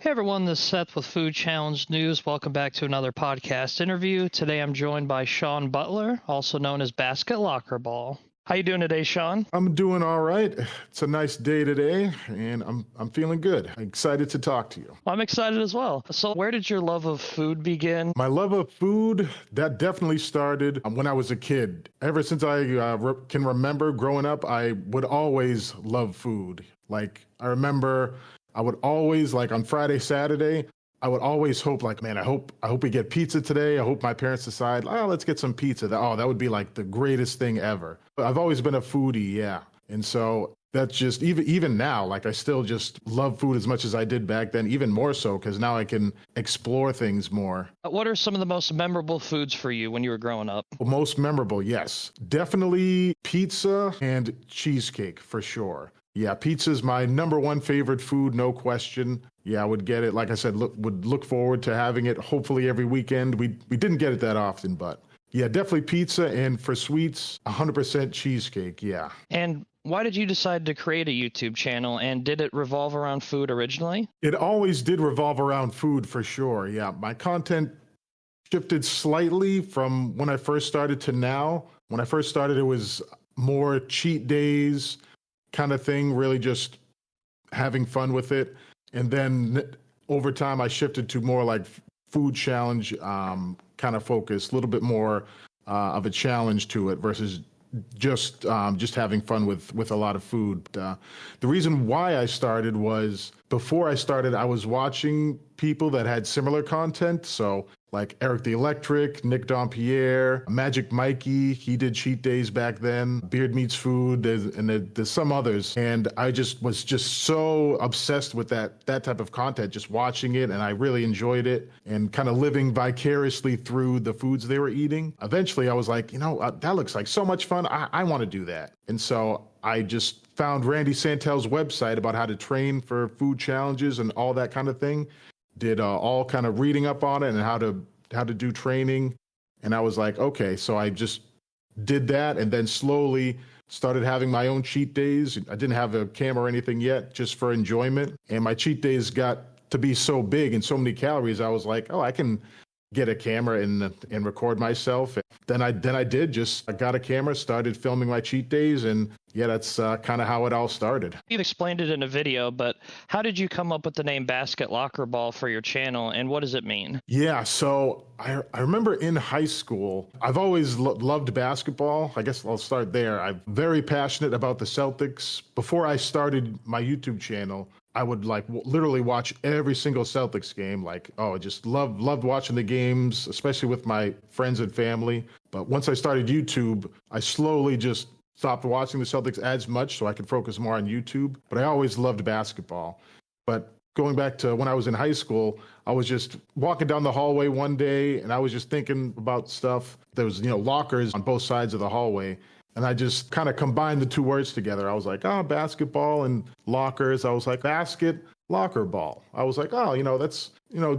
Hey everyone, this is Seth with Food Challenge News. Welcome back to another podcast interview. Today I'm joined by Shawn Butler, also known as Basketlockerball. How you doing today, Shawn? I'm doing all right. It's a nice day today, and I'm feeling good. I'm excited to talk to you. I'm excited as well. So where did your love of food begin? My love of food, that definitely started when I was a kid. Ever since I can remember growing up, I would always love food. Like, I remember I would always, like on Friday, Saturday, I would always hope, like, man, I hope we get pizza today. I hope my parents decide, oh, let's get some pizza. That would be like the greatest thing ever. I've always been a foodie, yeah. And so that's just, even now, like I still just love food as much as I did back then, even more so, because now I can explore things more. What are some of the most memorable foods for you when you were growing up? Most memorable, yes. Definitely pizza and cheesecake for sure. Yeah, pizza is my number one favorite food, no question. Yeah, I would get it. Like I said, would look forward to having it hopefully every weekend. We didn't get it that often, but yeah, definitely pizza. And for sweets, 100% cheesecake, yeah. And why did you decide to create a YouTube channel, and did it revolve around food originally? It always did revolve around food for sure, yeah. My content shifted slightly from when I first started to now. When I first started, it was more cheat days kind of thing, really just having fun with it. And then over time, I shifted to more like food challenge kind of focus, a little bit more of a challenge to it versus just having fun with a lot of food. The reason why I started was before I started, I was watching people that had similar content. So like Eric the Electric, Nick Dompierre, Magic Mikey, he did cheat days back then, Beard Meats Food, and there's some others. And I was so obsessed with that type of content, just watching it, and I really enjoyed it and kind of living vicariously through the foods they were eating. Eventually, I was like, that looks like so much fun. I want to do that. And so I just found Randy Santel's website about how to train for food challenges and all that kind of thing. Did all kind of reading up on it and how to do training. And I was like, okay, so I just did that and then slowly started having my own cheat days. I didn't have a camera or anything yet, just for enjoyment. And my cheat days got to be so big and so many calories, I was like, oh, I can get a camera and record myself. Then I got a camera, started filming my cheat days, and yeah, that's kind of how it all started. You've explained it in a video, but how did you come up with the name Basketlockerball for your channel, and what does it mean? Yeah, so I remember in high school, I've always loved basketball. I guess I'll start there. I'm very passionate about the Celtics. Before I started my YouTube channel, I would literally watch every single Celtics game. Just loved watching the games, especially with my friends and family. But once I started YouTube, I slowly just stopped watching the Celtics as much so I could focus more on YouTube. But I always loved basketball. But going back to when I was in high school, I was just walking down the hallway one day and I was just thinking about stuff. There was, lockers on both sides of the hallway. And I just kind of combined the two words together. I was like, basketball and lockers. I was like, basket, locker ball. I was like, that's,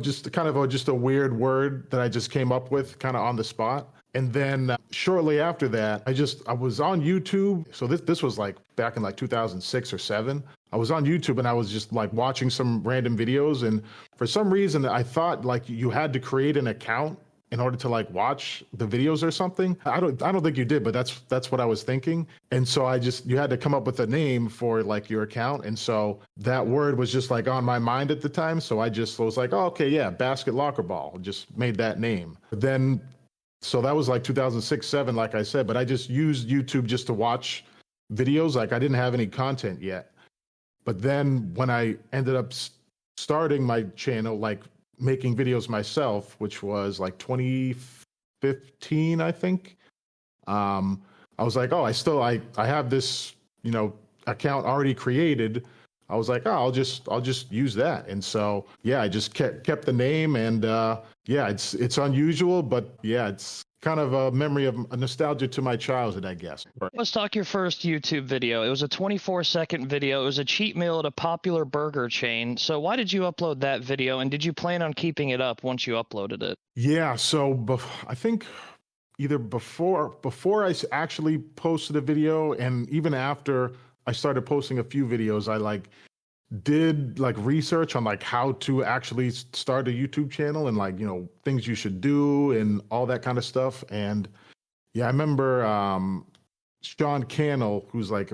just kind of just a weird word that I just came up with kind of on the spot. And then shortly after that, I was on YouTube. So this was like back in 2006 or 7. I was on YouTube and I was just watching some random videos. And for some reason, I thought you had to create an account in order to watch the videos or something. I don't think you did, but that's what I was thinking. And so you had to come up with a name for your account. And so that word was just on my mind at the time. So I was like, oh, okay, yeah, Basketlockerball. Just made that name. So that was 2006, 7, like I said, but I just used YouTube just to watch videos. I didn't have any content yet. But then when I ended up starting my channel, making videos myself, which was 2015, I think. I was like, oh, I have this, account already created. I was like, oh, I'll just use that. And so, yeah, I just kept the name, and yeah, it's unusual, but yeah, it's kind of a memory of a nostalgia to my childhood, I guess. Let's talk your first YouTube video. It was a 24-second video. It was a cheat meal at a popular burger chain. So why did you upload that video, and did you plan on keeping it up once you uploaded it? Yeah, so I think either before I actually posted a video, and even after I started posting a few videos, I did like research on like how to actually start a YouTube channel and like, things you should do and all that kind of stuff. And yeah, I remember Sean Cannell, who's like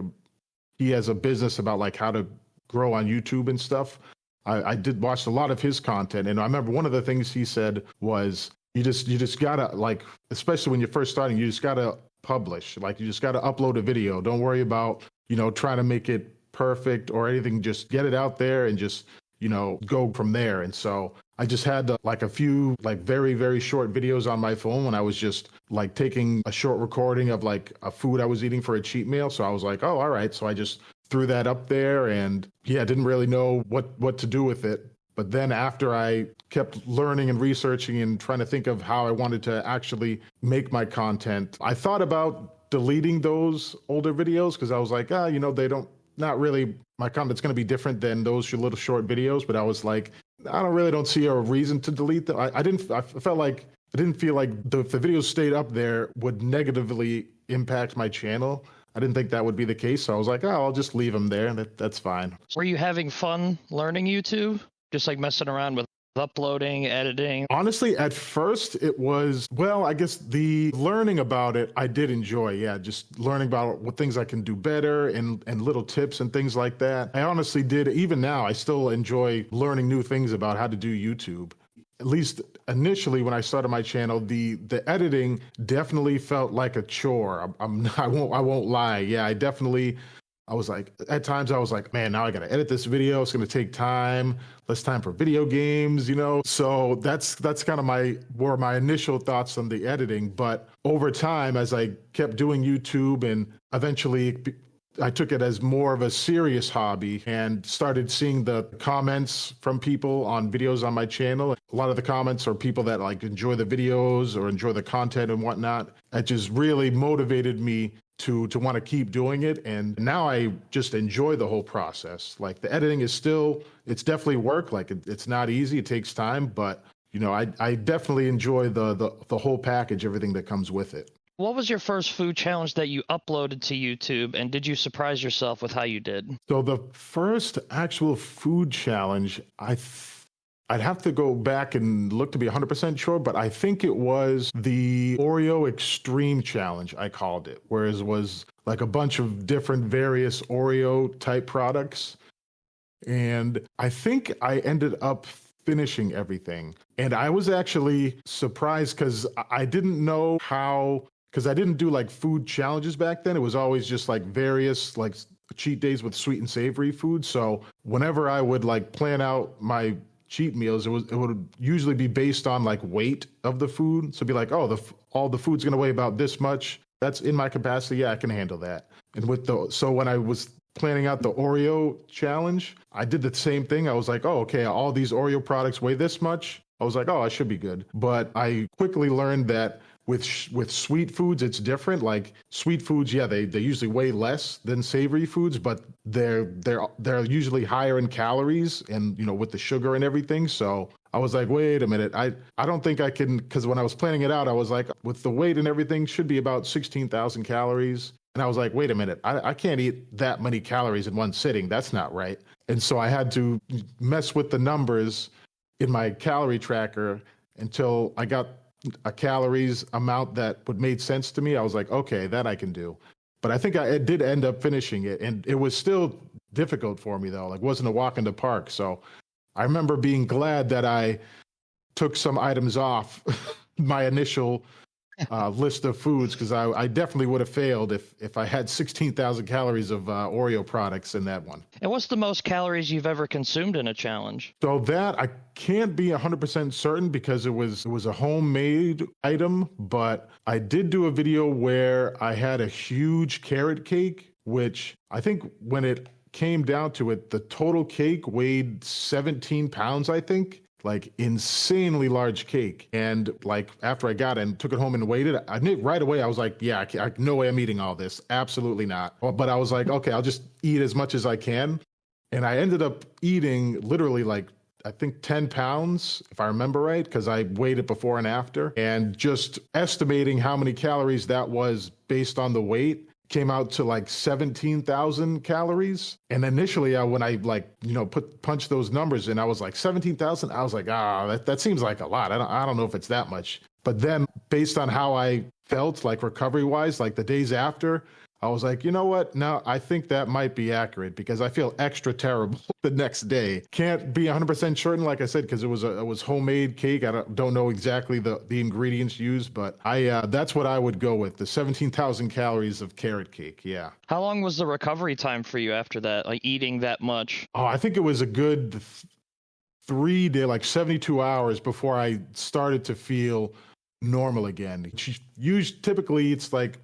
he has a business about like how to grow on YouTube and stuff. I did watch a lot of his content, and I remember one of the things he said was you just gotta, like, especially when you're first starting, you just gotta publish. Like, you just gotta upload a video. Don't worry about trying to make it perfect or anything. Just get it out there and just go from there. And so I just had like a few like very, very short videos on my phone when I was just like taking a short recording of like a food I was eating for a cheat meal. So I was like, oh, all right. So I just threw that up there, and yeah, didn't really know what to do with it. But then after I kept learning and researching and trying to think of how I wanted to actually make my content, I thought about deleting those older videos because I was like, they don't, not really, my content's going to be different than those little short videos. But I was like, I don't see a reason to delete them. I felt like I didn't feel like if the videos stayed up there would negatively impact my channel. I didn't think that would be the case. So I was like, I'll just leave them there. That's fine. Were you having fun learning YouTube? Just like messing around with uploading, editing? Honestly, at first it was, well, I guess the learning about it, I did enjoy. Yeah, just learning about what things I can do better and little tips and things like that. I honestly did. Even now, I still enjoy learning new things about how to do YouTube. At least initially when I started my channel, the editing definitely felt like a chore. I won't lie. Yeah, I was like, at times I was like, man, now I got to edit this video. It's going to take time, less time for video games, So that's kind of my initial thoughts on the editing. But over time, as I kept doing YouTube and eventually I took it as more of a serious hobby and started seeing the comments from people on videos on my channel. A lot of the comments are people that like enjoy the videos or enjoy the content and whatnot. It just really motivated me to want to keep doing it. And now I just enjoy the whole process. Like, the editing is it's definitely work. Like, it's not easy. It takes time, but I definitely enjoy the whole package, everything that comes with it. What was your first food challenge that you uploaded to YouTube, and did you surprise yourself with how you did? So the first actual food challenge, I'd have to go back and look to be 100% sure, but I think it was the Oreo Extreme Challenge, I called it, whereas it was like a bunch of different various Oreo type products. And I think I ended up finishing everything. And I was actually surprised because I didn't know because I didn't do like food challenges back then. It was always just like various like cheat days with sweet and savory food. So whenever I would like plan out my cheat meals, it would usually be based on like weight of the food. So it'd be like, all the food's going to weigh about this much. That's in my capacity. Yeah, I can handle that. And so when I was planning out the Oreo challenge, I did the same thing. I was like, okay, all these Oreo products weigh this much. I was like, I should be good. But I quickly learned that with sweet foods, it's different. Like, sweet foods, yeah, they usually weigh less than savory foods, but they're usually higher in calories and, with the sugar and everything. So I was like, wait a minute. I don't think I can, because when I was planning it out, I was like, with the weight and everything, should be about 16,000 calories. And I was like, wait a minute, I can't eat that many calories in one sitting. That's not right. And so I had to mess with the numbers in my calorie tracker until I got a calories amount that would made sense to me. I was like, okay, that I can do. But I think I did end up finishing it, and it was still difficult for me though. Like, wasn't a walk in the park. So I remember being glad that I took some items off my initial list of foods, because I definitely would have failed if I had 16,000 calories of Oreo products in that one. And what's the most calories you've ever consumed in a challenge? So that I can't be 100% certain because it was a homemade item, but I did do a video where I had a huge carrot cake, which I think when it came down to it, the total cake weighed 17 pounds, I think. Like, insanely large cake. And like, after I got it and took it home and weighed it, I knew right away, I was like, yeah, no way I'm eating all this. Absolutely not. But I was like, okay, I'll just eat as much as I can. And I ended up eating literally like, I think 10 pounds, if I remember right, because I weighed it before and after. And just estimating how many calories that was based on the weight, came out to like 17,000 calories. And initially, when I like, punched those numbers in, I was like 17,000. I was like, that seems like a lot. I don't know if it's that much. But then based on how I felt like recovery wise, like the days after, I was like, you know what? No, I think that might be accurate because I feel extra terrible the next day. Can't be 100% certain, like I said, because it was homemade cake. I don't know exactly the ingredients used, but that's what I would go with, the 17,000 calories of carrot cake. Yeah. How long was the recovery time for you after that, like eating that much? Oh, I think it was a good 3 day, like 72 hours before I started to feel normal again. Typically, it's like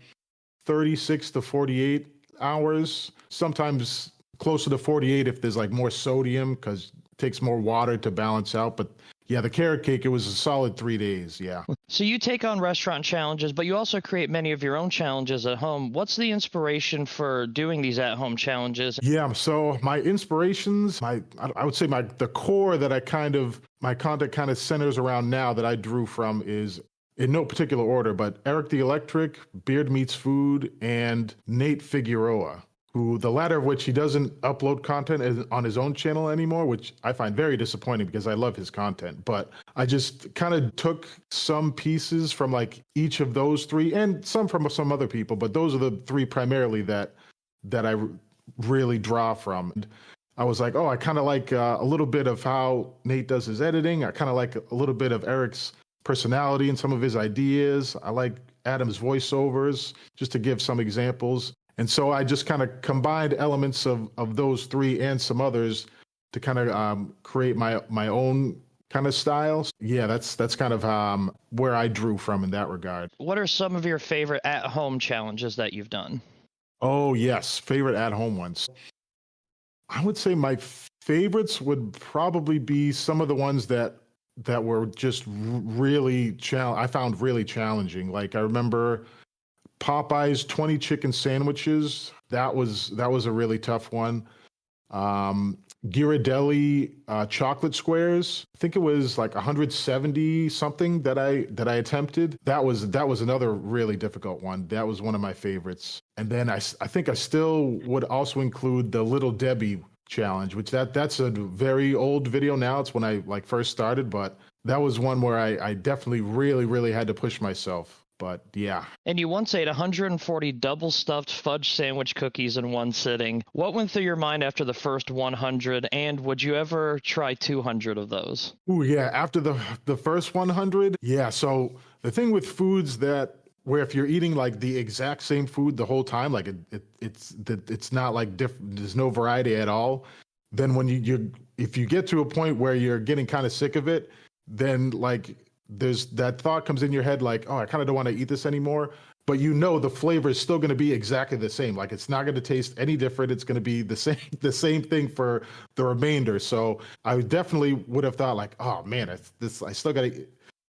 36 to 48 hours, sometimes closer to 48 if there's like more sodium because it takes more water to balance out. But yeah, the carrot cake, it was a solid 3 days. Yeah. So you take on restaurant challenges, but you also create many of your own challenges at home. What's the inspiration for doing these at-home challenges? Yeah, so my inspirations, I would say the core that my content kind of centers around now that I drew from is, in no particular order, but Eric the Electric, Beard Meets Food, and Nate Figueroa, who the latter of which he doesn't upload content on his own channel anymore, which I find very disappointing because I love his content. But I just kind of took some pieces from like each of those three and some from some other people, but those are the three primarily that I really draw from. And I was like, oh, I kind of like a little bit of how Nate does his editing. I kind of like a little bit of Eric's personality and some of his ideas. I like Adam's voiceovers, just to give some examples. And so I just kind of combined elements of those three and some others to kind of create my own kind of styles. Yeah, that's kind of where I drew from in that regard. What are some of your favorite at-home challenges that you've done? Oh, yes, favorite at-home ones. I would say my favorites would probably be some of the ones that were just really I found really challenging. Like I remember Popeye's 20 chicken sandwiches. That was a really tough one. Ghirardelli chocolate squares. I think it was like 170 something that I attempted. That was another really difficult one. That was one of my favorites. And then I think I still would also include the Little Debbie challenge, which that's a very old video now. It's when I like first started, but that was one where I definitely really had to push myself. But yeah. And you once ate 140 double stuffed fudge sandwich cookies in one sitting. What went through your mind after the first 100, and would you ever try 200 of those? Oh yeah, after the first 100. Yeah, so the thing with foods where if you're eating like the exact same food the whole time, like it's not like there's no variety at all, then when if you get to a point where you're getting kind of sick of it, then like there's that thought comes in your head like, oh, I kind of don't want to eat this anymore. But the flavor is still going to be exactly the same. Like it's not going to taste any different. It's going to be the same thing for the remainder. So I definitely would have thought like, oh man, I still got to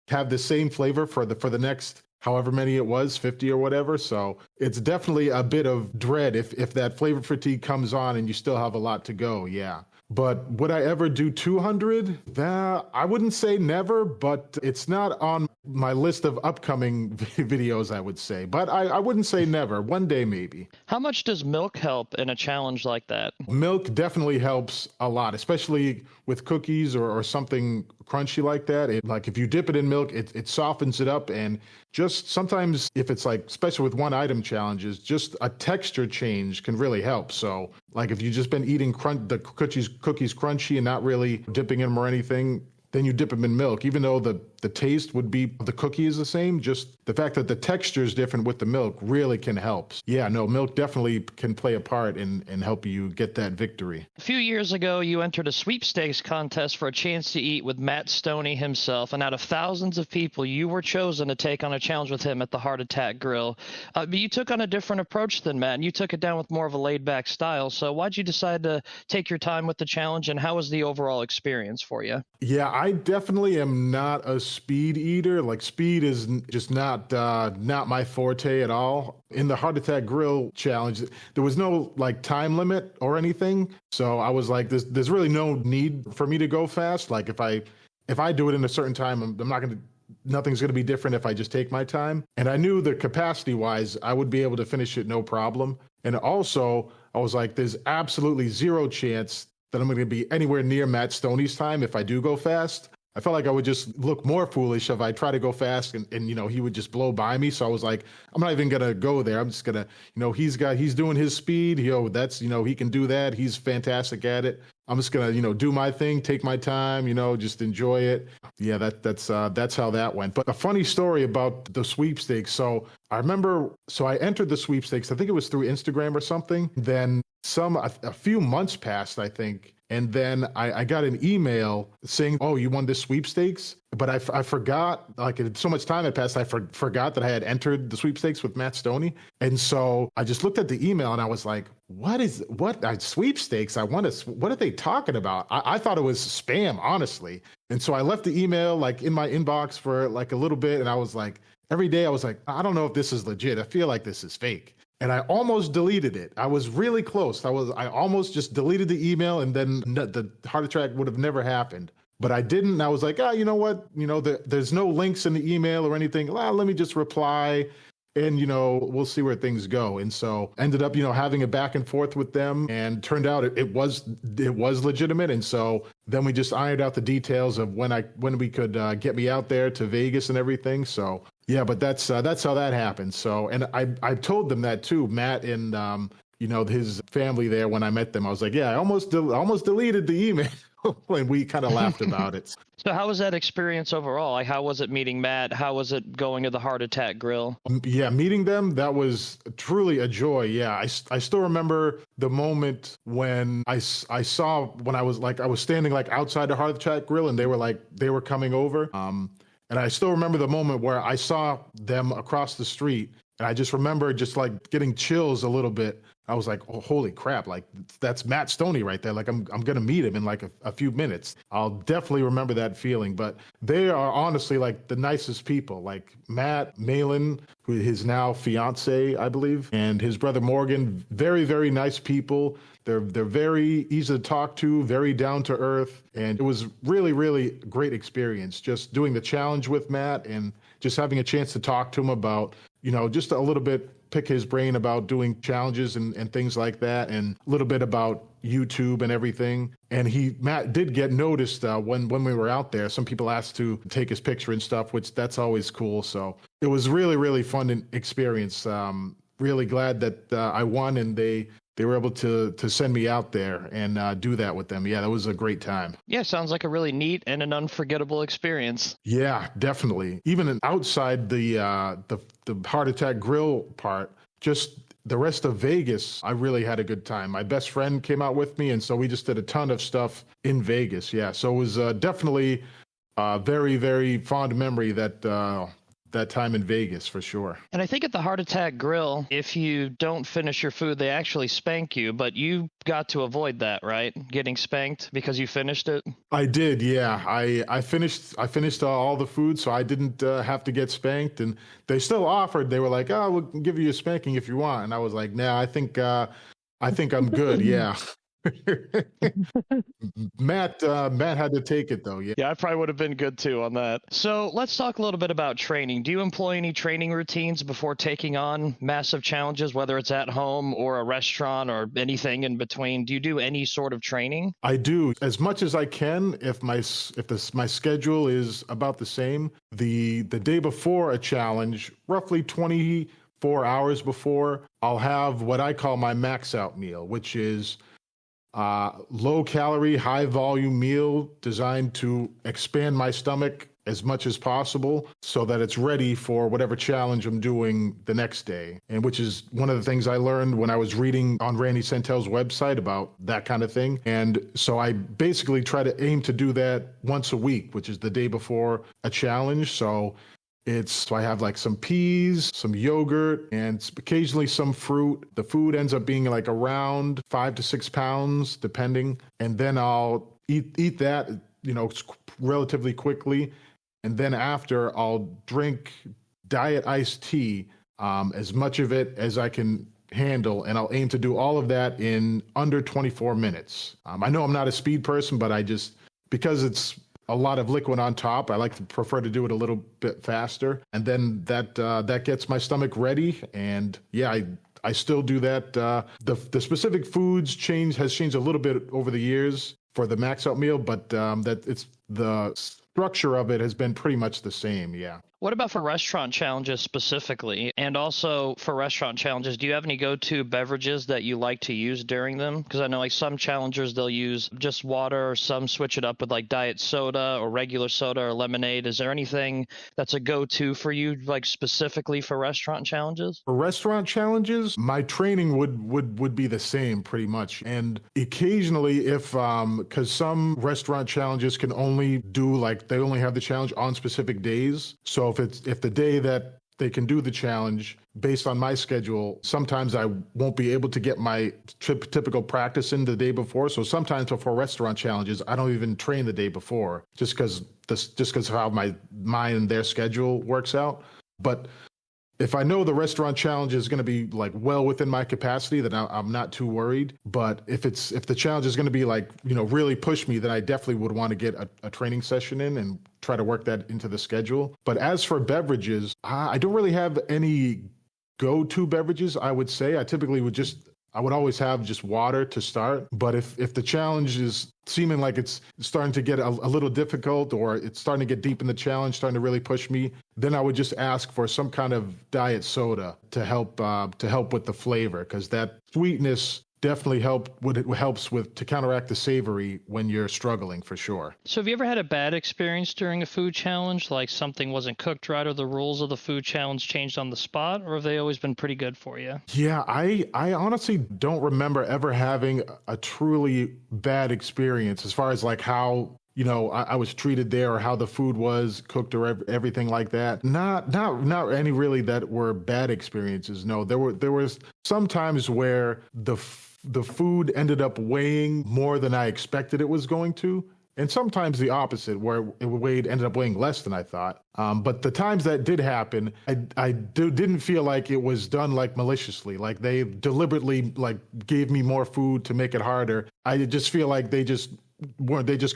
have the same flavor for the next however many it was, 50 or whatever. So it's definitely a bit of dread if that flavor fatigue comes on and you still have a lot to go. Yeah. But would I ever do 200? I wouldn't say never, but it's not on my list of upcoming videos, I would say. But I wouldn't say never. One day, maybe. How much does milk help in a challenge like that? Milk definitely helps a lot, especially with cookies or something crunchy like that. Like if you dip it in milk, it softens it up. And just sometimes if it's like, especially with one item challenges, just a texture change can really help. So like if you've just been eating the cookies crunchy and not really dipping in them or anything, then you dip them in milk. Even though the taste would be, the cookie is the same, just the fact that the texture is different with the milk really can help. Yeah, no, milk definitely can play a part in help you get that victory. A few years ago, you entered a sweepstakes contest for a chance to eat with Matt Stoney himself, and out of thousands of people, you were chosen to take on a challenge with him at the Heart Attack Grill. But you took on a different approach than Matt, and you took it down with more of a laid-back style. So why'd you decide to take your time with the challenge, and how was the overall experience for you? Yeah, I definitely am not a speed eater. Like speed is just not my forte at all. In the Heart Attack Grill challenge, there was no like time limit or anything. So I was like, there's really no need for me to go fast. Like if I do it in a certain time, I'm not going to nothing's going to be different if I just take my time. And I knew that capacity wise, I would be able to finish it no problem. And also, I was like, there's absolutely zero chance that I'm going to be anywhere near Matt Stoney's time if I do go fast. I felt like I would just look more foolish if I try to go fast and he would just blow by me. So I was like, I'm not even going to go there. I'm just going to, he's doing his speed. He can do that. He's fantastic at it. I'm just going to, do my thing, take my time, just enjoy it. Yeah, that's how that went. But a funny story about the sweepstakes. So I remember, I entered the sweepstakes. I think it was through Instagram or something. Then a few months passed, I think. And then I got an email saying, oh, you won this sweepstakes. But I forgot, so much time had passed, I forgot that I had entered the sweepstakes with Matt Stoney. And so I just looked at the email and I was like, what sweepstakes? What are they talking about? I thought it was spam, honestly. And so I left the email in my inbox for a little bit. And I was like, every day I was like, I don't know if this is legit. I feel like this is fake. And I almost deleted it. I was really close. I almost just deleted the email and then the heart attack would have never happened. But I didn't. And I was like, you know what? There's no links in the email or anything. Let me just reply and, we'll see where things go. And so ended up, having a back and forth with them, and turned out it was legitimate. And so then we just ironed out the details of when we could get me out there to Vegas and everything. So yeah, but that's how that happened. So, and I told them that too, Matt and, his family there, when I met them. I was like, yeah, I almost deleted the email. And we kind of laughed about it. So how was that experience overall? How was it meeting Matt? How was it going to the Heart Attack Grill? Yeah, meeting them, that was truly a joy. Yeah, I still remember the moment when I saw, when I was standing outside the Heart Attack Grill, and they were coming over. And I still remember the moment where I saw them across the street, and I just remember just getting chills a little bit. I was like, oh, holy crap, that's Matt Stoney right there. I'm going to meet him in a few minutes. I'll definitely remember that feeling. But they are honestly the nicest people. Matt Malin, who his now fiance, I believe, and his brother Morgan, very, very nice people. They're very easy to talk to, very down to earth. And it was really, really great experience just doing the challenge with Matt and just having a chance to talk to him about, just a little bit, pick his brain about doing challenges and things like that, and a little bit about YouTube and everything. And Matt did get noticed when we were out there. Some people asked to take his picture and stuff, which that's always cool. So it was really, really fun experience. Really glad that I won, and they were able to send me out there and do that with them. Yeah, that was a great time. Yeah, sounds like a really neat and an unforgettable experience. Yeah, definitely. Even outside the Heart Attack Grill part, just the rest of Vegas, I really had a good time. My best friend came out with me, and so we just did a ton of stuff in Vegas. Yeah, so it was definitely a very, very fond memory that time in Vegas, for sure. And I think at the Heart Attack Grill, if you don't finish your food, they actually spank you, but you got to avoid that, right? Getting spanked because you finished it? I did, yeah. I finished all the food, so I didn't have to get spanked. And they still offered. They were like, "Oh, we'll give you a spanking if you want." And I was like, "Nah, I think I'm good." Yeah. Matt had to take it though. Yeah, I probably would have been good too on that. So let's talk a little bit about training. Do you employ any training routines before taking on massive challenges, whether it's at home or a restaurant or anything in between? Do you do any sort of training? I do, as much as I can. If my schedule is about the same, the day before a challenge, roughly 24 hours before, I'll have what I call my max out meal, which is low calorie, high volume meal designed to expand my stomach as much as possible so that it's ready for whatever challenge I'm doing the next day. And which is one of the things I learned when I was reading on Randy Santel's website about that kind of thing. And so I basically try to aim to do that once a week, which is the day before a challenge. So I have some peas, some yogurt, and occasionally some fruit. The food ends up being around 5 to 6 pounds, depending. And then I'll eat that, relatively quickly. And then after, I'll drink diet iced tea, as much of it as I can handle. And I'll aim to do all of that in under 24 minutes. I know I'm not a speed person, but because it's a lot of liquid on top. I like to prefer to do it a little bit faster, and then that gets my stomach ready. And yeah, I still do that. The specific foods has changed a little bit over the years for the max out meal, but that it's the structure of it has been pretty much the same. Yeah. What about for restaurant challenges specifically? And also for restaurant challenges, do you have any go-to beverages that you like to use during them? Because I know like some challengers, they'll use just water, or some switch it up with like diet soda or regular soda or lemonade. Is there anything that's a go-to for you, like specifically for restaurant challenges? For restaurant challenges, my training would be the same pretty much. And occasionally if because some restaurant challenges can only do like they only have the challenge on specific days. So if the day that they can do the challenge based on my schedule, sometimes I won't be able to get my typical practice in the day before. So sometimes for restaurant challenges, I don't even train the day before just because how my mine and their schedule works out. But if I know the restaurant challenge is going to be like well within my capacity, then I'm not too worried. But if the challenge is going to be like, really push me, then I definitely would want to get a training session in and try to work that into the schedule. But as for beverages, I don't really have any go-to beverages, I would say. I would always have just water to start. But if the challenge is seeming like it's starting to get a little difficult, or it's starting to get deep in the challenge, starting to really push me, then I would just ask for some kind of diet soda to help with the flavor, because that sweetness definitely helps to counteract the savory when you're struggling, for sure. So have you ever had a bad experience during a food challenge, like something wasn't cooked right or the rules of the food challenge changed on the spot, or have they always been pretty good for you? Yeah, I honestly don't remember ever having a truly bad experience as far as like how I was treated there, or how the food was cooked, or everything like that. Not any really that were bad experiences. No, there was some times where the food ended up weighing more than I expected it was going to, and sometimes the opposite, where it ended up weighing less than I thought. But the times that did happen, I didn't feel like it was done like maliciously, like they deliberately like gave me more food to make it harder. I just feel like they just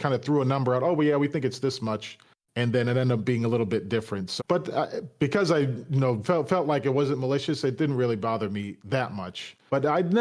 kind of threw a number out. Oh, well, yeah, we think it's this much. And then it ended up being a little bit different. So, but because I, felt like it wasn't malicious, it didn't really bother me that much. But I don't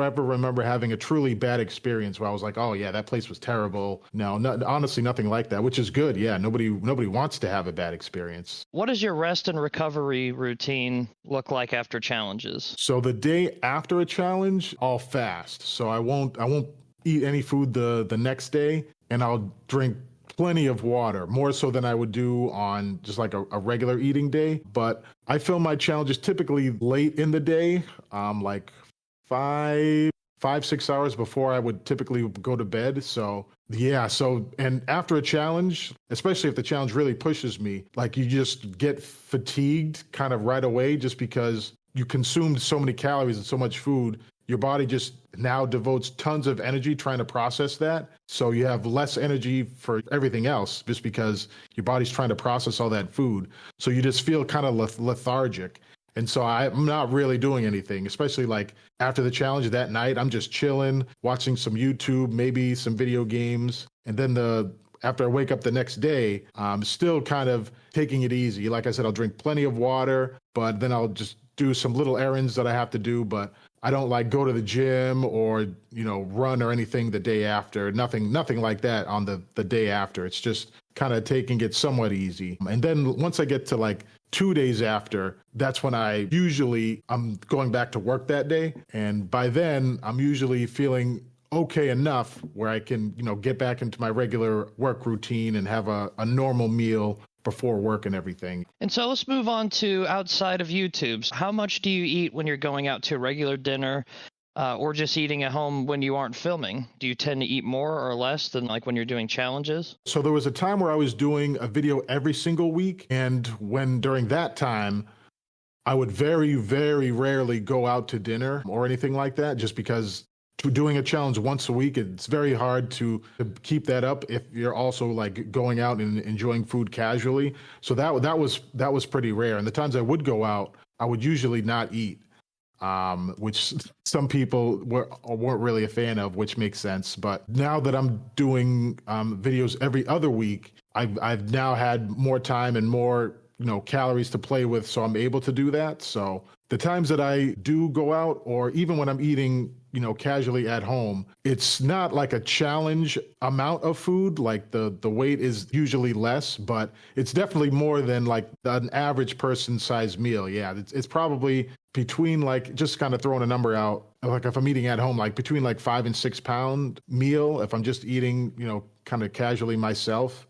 ever remember having a truly bad experience where I was like, oh yeah, that place was terrible. No, honestly, nothing like that, which is good. Yeah, nobody wants to have a bad experience. What does your rest and recovery routine look like after challenges? So the day after a challenge, I'll fast. So I won't eat any food the next day, and I'll drink plenty of water, more so than I would do on just like a regular eating day. But I film my challenges typically late in the day, like 5-6 hours before I would typically go to bed. So yeah, and after a challenge, especially if the challenge really pushes me, like you just get fatigued kind of right away, just because you consumed so many calories and so much food. Your body just now devotes tons of energy trying to process that. So you have less energy for everything else, just because your body's trying to process all that food. So you just feel kind of lethargic. And so I'm not really doing anything, especially like after the challenge that night. I'm just chilling, watching some YouTube, maybe some video games. And then after I wake up the next day, I'm still kind of taking it easy. Like I said, I'll drink plenty of water, but then I'll just do some little errands that I have to do. But I don't like go to the gym or, run or anything the day after. Nothing like that on the day after. It's just kind of taking it somewhat easy. And then once I get to like 2 days after, that's when I'm going back to work that day. And by then I'm usually feeling okay enough where I can, get back into my regular work routine and have a normal meal before work and everything. And so let's move on to outside of YouTube's. How much do you eat when you're going out to a regular dinner or just eating at home when you aren't filming? Do you tend to eat more or less than like when you're doing challenges? So there was a time where I was doing a video every single week. And during that time, I would very, very rarely go out to dinner or anything like that, just because doing a challenge once a week, it's very hard to keep that up if you're also like going out and enjoying food casually. So that was pretty rare. And the times I would go out, I would usually not eat. which some people weren't really a fan of, which makes sense. But now that I'm doing videos every other week, I've now had more time and more calories to play with, so I'm able to do that. So the times that I do go out, or even when I'm eating casually at home, it's not like a challenge amount of food. Like the weight is usually less, but it's definitely more than like an average person size meal. Yeah, it's probably between, like, just kind of throwing a number out, like if I'm eating at home, like between like 5 and 6 pound meal if I'm just eating, kind of casually myself.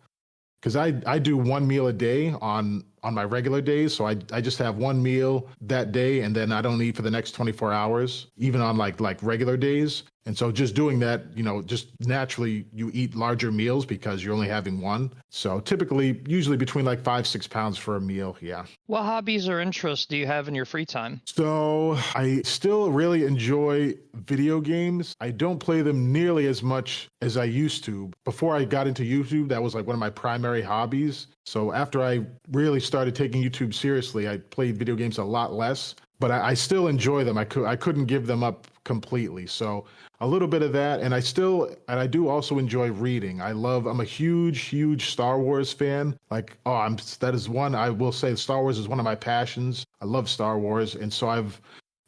Because I do one meal a day on my regular days. So I just have one meal that day, and then I don't eat for the next 24 hours, even on like regular days. And so just doing that, just naturally you eat larger meals because you're only having one. So typically, usually between like 5-6 pounds for a meal. Yeah. What hobbies or interests do you have in your free time? So I still really enjoy video games. I don't play them nearly as much as I used to. Before I got into YouTube, that was like one of my primary hobbies. So after I really started taking YouTube seriously, I played video games a lot less, but I still enjoy them. I couldn't give them up completely. So a little bit of that. And I do also enjoy reading. I'm a huge Star Wars fan. Like, that is one, I will say Star Wars is one of my passions. I love Star Wars. And so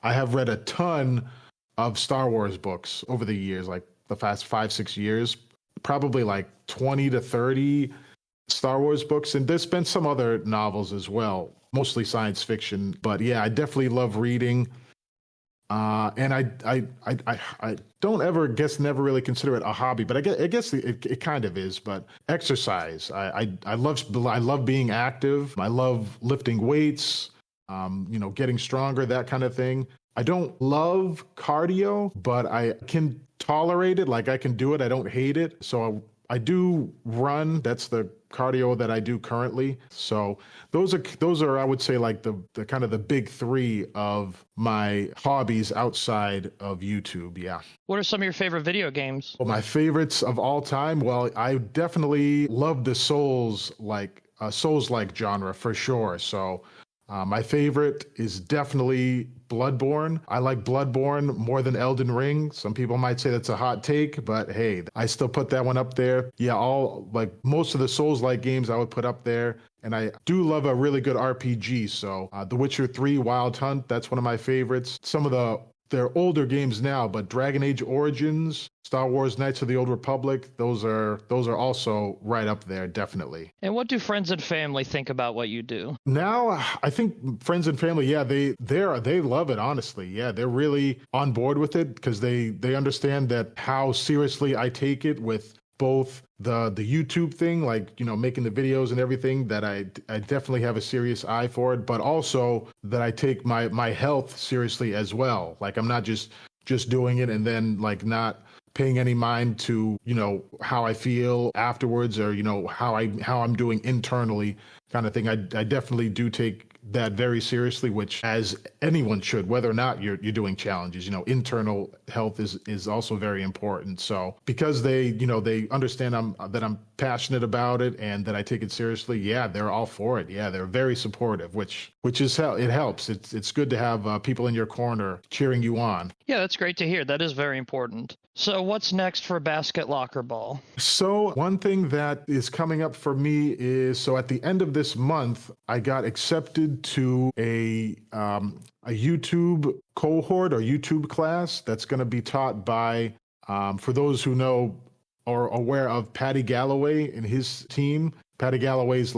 I have read a ton of Star Wars books over the years, like the past 5-6 years, probably like 20 to 30 Star Wars books. And there's been some other novels as well, mostly science fiction. But yeah, I definitely love reading. And I don't never really consider it a hobby, but I guess it kind of is. But exercise, I love being active. I love lifting weights, getting stronger, that kind of thing. I don't love cardio, but I can tolerate it. Like, I can do it. I don't hate it. So I do run. That's the cardio that I do currently. So those are I would say like the kind of the big three of my hobbies outside of YouTube. Yeah. What are some of your favorite video games? Well, my favorites of all time. Well, I definitely love the Souls-like genre for sure. So my favorite is definitely Bloodborne. I like Bloodborne more than Elden Ring. Some people might say that's a hot take, but hey, I still put that one up there. Yeah, most of the Souls-like games I would put up there. And I do love a really good RPG. So The Witcher 3 Wild Hunt, that's one of my favorites. Some of they're older games now, but Dragon Age Origins, Star Wars Knights of the Old Republic, those are also right up there, definitely. And what do friends and family think about what you do? Now, I think friends and family, yeah, they love it, honestly. Yeah, they're really on board with it because they understand that how seriously I take it with both the YouTube thing, like, making the videos and everything, that I definitely have a serious eye for it, but also that I take my health seriously as well. Like, I'm not just doing it and then like not paying any mind to, how I feel afterwards, or, how I'm doing internally, kind of thing. I definitely do take that very seriously, which, as anyone should, whether or not you're doing challenges. Internal health is also very important. So because they understand that I'm passionate about it and that I take it seriously, yeah, they're all for it. Yeah, they're very supportive, which it helps. It's good to have people in your corner cheering you on. Yeah, that's great to hear. That is very important. So what's next for Basketlockerball? So one thing that is coming up for me is, so at the end of this month, I got accepted to a YouTube cohort or YouTube class that's going to be taught by, for those who know or aware of Patty Galloway and his team. Patty Galloway's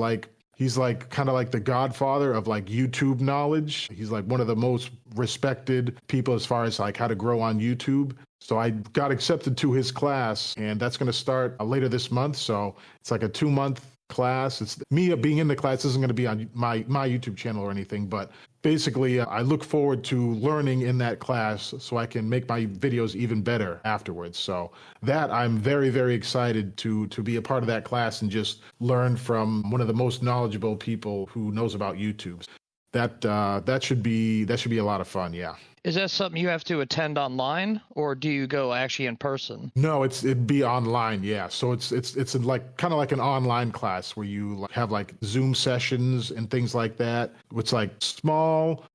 he's kind of like the godfather of like YouTube knowledge. He's like one of the most respected people as far as like how to grow on YouTube. So I got accepted to his class, and that's going to start later this month. So it's like a 2-month class. It's me being in the class isn't going to be on my YouTube channel or anything, but basically I look forward to learning in that class so I can make my videos even better afterwards. So that I'm very, very excited to be a part of that class and just learn from one of the most knowledgeable people who knows about YouTube. That should be a lot of fun. Yeah. Is that something you have to attend online, or do you go actually in person? No, it'd be online. Yeah. So it's like kind of like an online class where you have like Zoom sessions and things like that. It's like small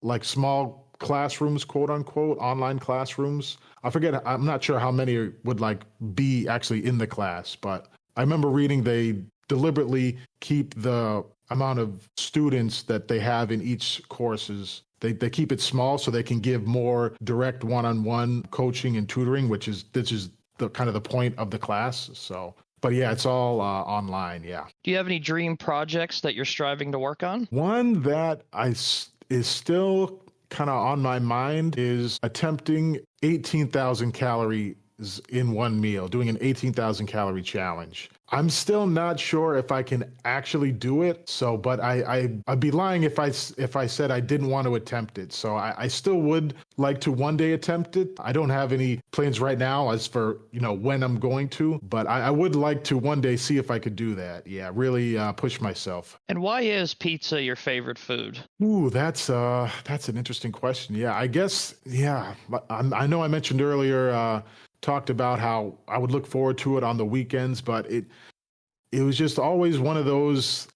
classrooms, quote unquote, online classrooms. I forget, I'm not sure how many would like be actually in the class, but I remember reading they deliberately keep the amount of students that they have in each courses. They keep it small so they can give more direct one-on-one coaching and tutoring, this is the kind of the point of the class. So, but yeah, it's all online. Yeah. Do you have any dream projects that you're striving to work on? One that is still kind of on my mind is attempting 18,000 calories in one meal, doing an 18,000 calorie challenge. I'm still not sure if I can actually do it. So, but I'd be lying if I said I didn't want to attempt it. So I still would like to one day attempt it. I don't have any plans right now as for, when I'm going to, but I would like to one day see if I could do that. Yeah, really push myself. And why is pizza your favorite food? Ooh, that's an interesting question. Yeah, I guess, yeah. I know I mentioned earlier, talked about how I would look forward to it on the weekends, but it was just always one of those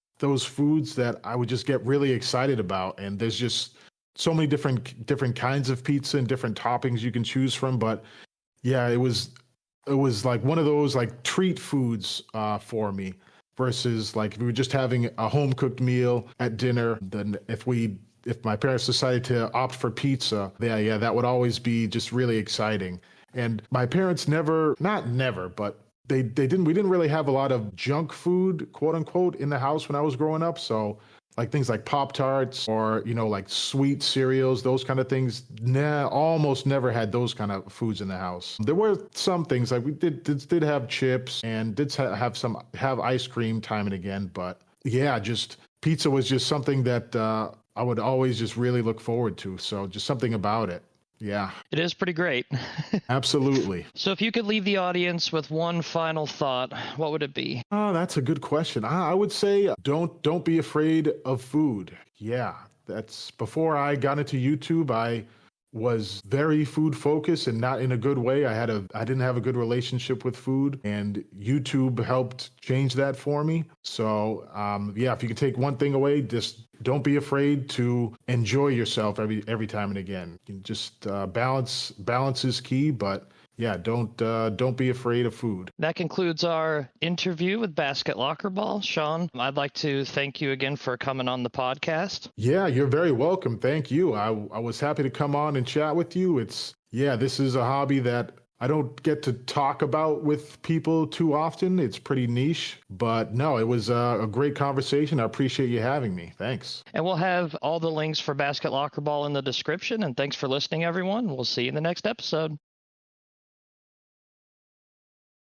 foods that I would just get really excited about. And there's just so many different kinds of pizza and different toppings you can choose from. But yeah, it was like one of those like treat foods for me versus like if we were just having a home cooked meal at dinner, then if my parents decided to opt for pizza, yeah, that would always be just really exciting. And my parents we didn't really have a lot of junk food, quote unquote, in the house when I was growing up. So like things like Pop-Tarts or, like sweet cereals, those kind of things, almost never had those kind of foods in the house. There were some things like we did have chips and did have ice cream time and again. But yeah, just pizza was just something that I would always just really look forward to. So just something about it. Yeah. It is pretty great. Absolutely. So if you could leave the audience with one final thought, what would it be? Oh, that's a good question. I would say don't be afraid of food. Yeah. That's before I got into YouTube, I was very food focused and not in a good way. I didn't have a good relationship with food, and YouTube helped change that for me. So yeah, if you could take one thing away, just don't be afraid to enjoy yourself every time and again. You can just balance is key, but yeah, don't be afraid of food. That concludes our interview with Basketlockerball. Shawn, I'd like to thank you again for coming on the podcast. Yeah, you're very welcome. Thank you. I was happy to come on and chat with you. This is a hobby that I don't get to talk about with people too often. It's pretty niche, but no, it was a great conversation. I appreciate you having me. Thanks. And we'll have all the links for Basketlockerball in the description. And thanks for listening, everyone. We'll see you in the next episode.